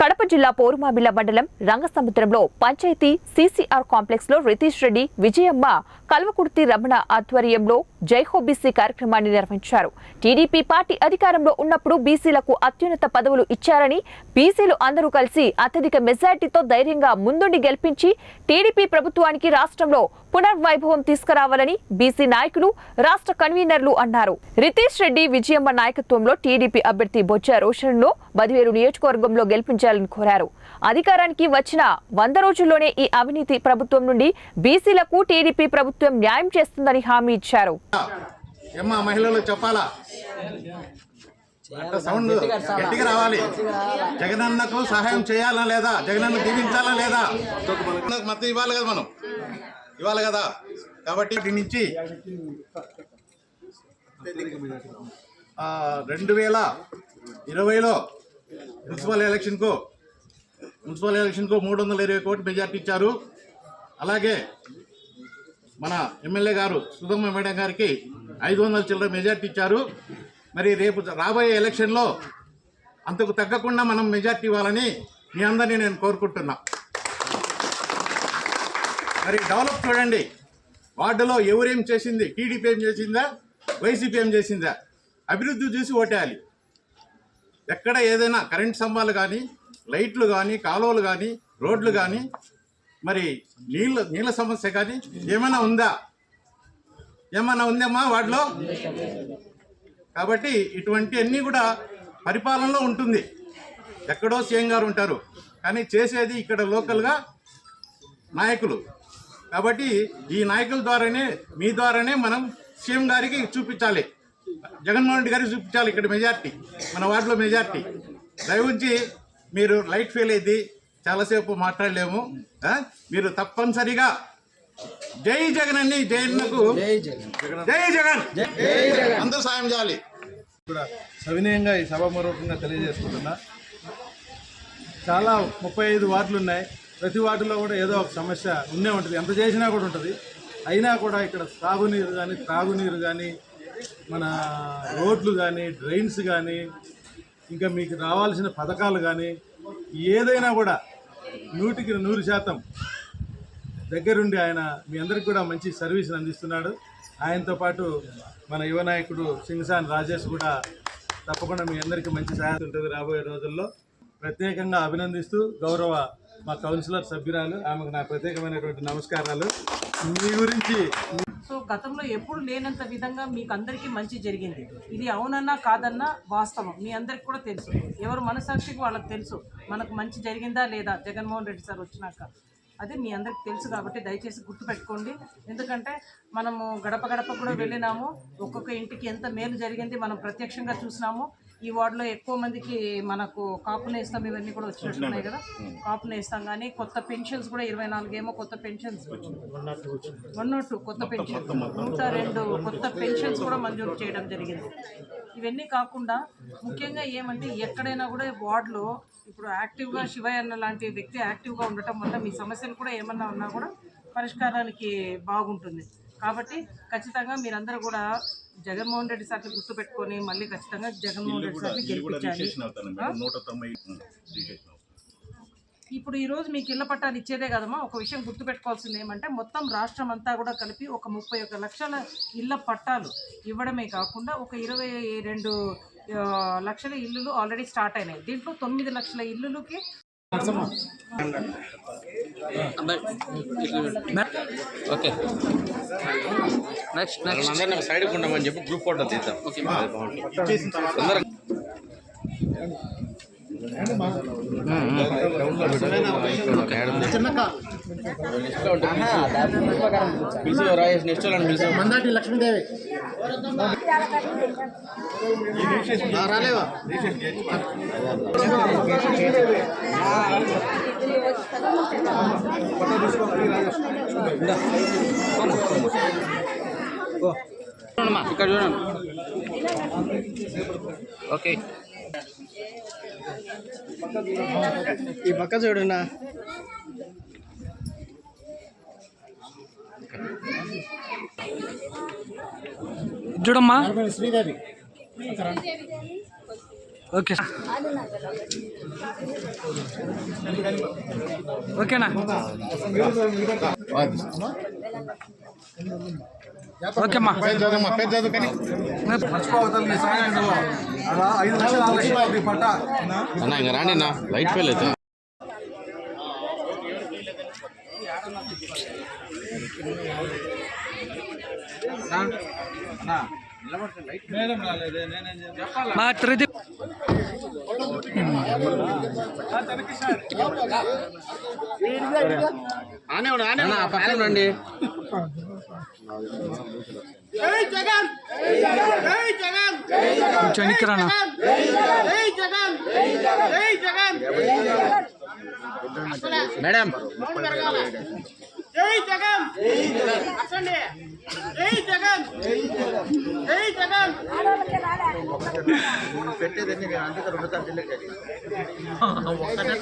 కడప జిల్లా పోరుమామిళ్ల మండలం రంగసముద్రంలో panchayat CCR complex లో రితీష్ రెడ్డి, విజయమ్మ, కల్వకుర్తి రమణ ఆధ్వర్యంలో జైహో బీసీ కార్యక్రమాన్ని నిర్వహించారు. టీడీపీ పార్టీ అధికారంలో ఉన్నప్పుడు బీసీలకు అత్యున్నత పదవులు ఇచ్చారని, బీసీలు అందరూ కలిసి అత్యధిక మెజార్టీతో ధైర్యంగా ముందుండి గెలిపించి టీడీపీ ప్రభుత్వానికి రాష్ట్రంలో పునర్వైభవం తీసుకురావాలని బీసీ నాయకులు, రాష్ట్ర కన్వీనర్లు అన్నారు. రితీష్ రెడ్డి, విజయమ్మ నాయకత్వంలో టీడీపీ అభ్యర్థి బొజ్జ రోషన్ను బదివేలు నియోజకవర్గంలో గెలిపించాలని కోరారు. అధికారానికి వచ్చిన 100 రోజుల్లోనే ఈ అవినీతి ప్రభుత్వం నుండి బీసీలకు టీడీపీ ప్రభుత్వం న్యాయం చేస్తుందని హామీ ఇచ్చారు. మహిళలు చెప్పాలా, సౌండ్ గట్టిగా రావాలి. జగనన్నకు సహాయం చేయాలా లేదా, జగనన్న దీవించాలా లేదా, మద్దతు ఇవ్వాలి కదా, మనం ఇవ్వాలి కదా. కాబట్టి ఇటు నుంచి 2020లో మున్సిపల్ ఎలక్షన్కు 320 కోట్ల మెజార్టీ ఇచ్చారు. అలాగే మన ఎమ్మెల్యే గారు సుధమ్మ మేడం గారికి 500 చిల్లర మెజార్టీ ఇచ్చారు. మరి రేపు రాబోయే ఎలక్షన్లో అంతకు తగ్గకుండా మనం మెజార్టీ ఇవ్వాలని మీ అందరినీ నేను కోరుకుంటున్నా. మరి డెవలప్ చూడండి, వార్డులో ఎవరేం చేసింది, టీడీపీ ఏం చేసిందా, వైసీపీ ఏం చేసిందా, అభివృద్ధి చూసి ఓటేయాలి. ఎక్కడ ఏదైనా కరెంట్ స్తంభాలు కానీ, లైట్లు కానీ, కాలువలు కానీ, రోడ్లు కానీ, మరి నీళ్ళ సమస్య కానీ ఏమైనా ఉందమ్మా వాటిలో. కాబట్టి ఇటువంటి అన్నీ కూడా పరిపాలనలో ఉంటుంది. ఎక్కడో సీఎం గారు ఉంటారు, కానీ చేసేది ఇక్కడ లోకల్గా నాయకులు. కాబట్టి ఈ నాయకుల ద్వారానే, మీ ద్వారానే మనం సీఎం గారికి చూపించాలి, జగన్మోహన్ రెడ్డి గారికి చూపించాలి ఇక్కడ మెజార్టీ, మన వార్డులో మెజార్టీ. దయవుంచి మీరు లైట్ ఫెయిల్ అయింది, చాలాసేపు మాట్లాడలేము. మీరు తప్పనిసరిగా జై జగన్ అని, జగన్కు జై జగన్ అందరూ సాయం చేయాలి. కూడా సవినయంగా ఈ సభాపూర్వకంగా తెలియజేసుకుంటున్నా. చాలా 35 వార్డులు ఉన్నాయి. ప్రతి వార్డులో కూడా ఏదో ఒక సమస్య ఉండే ఉంటుంది, ఎంత చేసినా కూడా ఉంటుంది. అయినా కూడా ఇక్కడ సాగునీరు కానీ, త్రాగునీరు కానీ, మన రోడ్లు కానీ, డ్రైన్స్ కానీ, ఇంకా మీకు రావాల్సిన పథకాలు కానీ ఏదైనా కూడా 100కి 100% దగ్గరుండి ఆయన మీ అందరికి కూడా మంచి సర్వీస్ని అందిస్తున్నాడు. ఆయనతో పాటు మన యువ నాయకుడు సింగసాని రాజేష్ కూడా తప్పకుండా మీ అందరికీ మంచి సహాయం ఉంటుంది రాబోయే రోజుల్లో. ప్రత్యేకంగా అభినందిస్తూ గౌరవ మా కౌన్సిలర్ సభ్యురాలు, ఆమెకు నా ప్రత్యేకమైనటువంటి నమస్కారాలు. మీ గురించి గతంలో ఎప్పుడు లేనంత విధంగా మీకు అందరికీ మంచి జరిగింది. ఇది అవునన్నా కాదన్నా వాస్తవం, మీ అందరికి కూడా తెలుసు. ఎవరు మనసాక్షికి వాళ్ళకి తెలుసు మనకు మంచి జరిగిందా లేదా జగన్మోహన్ రెడ్డి సార్ వచ్చినాక. అది మీ అందరికి తెలుసు కాబట్టి దయచేసి గుర్తుపెట్టుకోండి. ఎందుకంటే మనము గడప గడప కూడా వెళ్ళినాము, ఒక్కొక్క ఇంటికి ఎంత మేలు జరిగింది మనం ప్రత్యక్షంగా చూసినాము. ఈ వార్డులో ఎక్కువ మందికి మనకు కాపు నేస్తాం ఇవన్నీ కూడా వచ్చినట్టున్నాయి కదా, కాపు నేస్తాం. కానీ కొత్త పెన్షన్స్ కూడా 24 ఏమో కొత్త పెన్షన్స్, 102 కొత్త పెన్షన్, 102 కొత్త పెన్షన్స్ కూడా మంజూరు చేయడం జరిగింది. ఇవన్నీ కాకుండా ముఖ్యంగా ఏమంటే ఎక్కడైనా కూడా వార్డులో ఇప్పుడు యాక్టివ్గా శివయ్య అన్న లాంటి వ్యక్తి యాక్టివ్గా ఉండటం వల్ల మీ సమస్యలు కూడా ఏమన్నా ఉన్నా కూడా పరిష్కారానికి బాగుంటుంది. కాబట్టి ఖచ్చితంగా మీరందరూ కూడా జగన్మోహన్ రెడ్డి సార్ని గుర్తుపెట్టుకొని మళ్ళీ ఖచ్చితంగా జగన్మోహన్ రెడ్డి సార్ని గెలిపించాలి. ఇప్పుడు ఈరోజు మీకు ఇళ్ల పట్టాలు ఇచ్చేదే కదమ్మా. ఒక విషయం గుర్తుపెట్టుకోవాల్సింది ఏమంటే మొత్తం రాష్ట్రం అంతా కూడా కలిపి ఒక 31 లక్షల ఇళ్ల పట్టాలు ఇవ్వడమే కాకుండా ఒక 22 లక్షల ఇల్లులు ఆల్రెడీ స్టార్ట్ అయినాయి. దీంట్లో 9 లక్షల ఇల్లులకి ఓకే నెక్స్ట్ సైడ్ ఉండమని చెప్పి గ్రూప్ ఫోటో తీద్దాం. రాజేష్ నెక్స్ట్ మందాటి లక్ష్మీదేవి రాలేవా ఇక్కడ చూడండి. ఓకే ఈ పక్క చూడన్నా. చూడమ్మా శ్రీదేవి ఓకే ఓకేనా ఓకేమ్మా మర్చిపోవద్దు ఈ సాయంలో అలా 5 లక్షలు 6 లక్షలు అవుతుంది పట్ట అన్న ఇంకా రాండి అన్న లైట్ ఫెయిల్ అవుతుంది మేడం రాలేదే నేనేం చెప్పాలి మా తిరుది అన్న పక్కన రండి కొంచెం ఎన్నికరానా మేడం జై జగన్ అసండి జై జగన్ జై జగన్ పెట్టేది అందుకే 2 సార్లు ఒక్కటే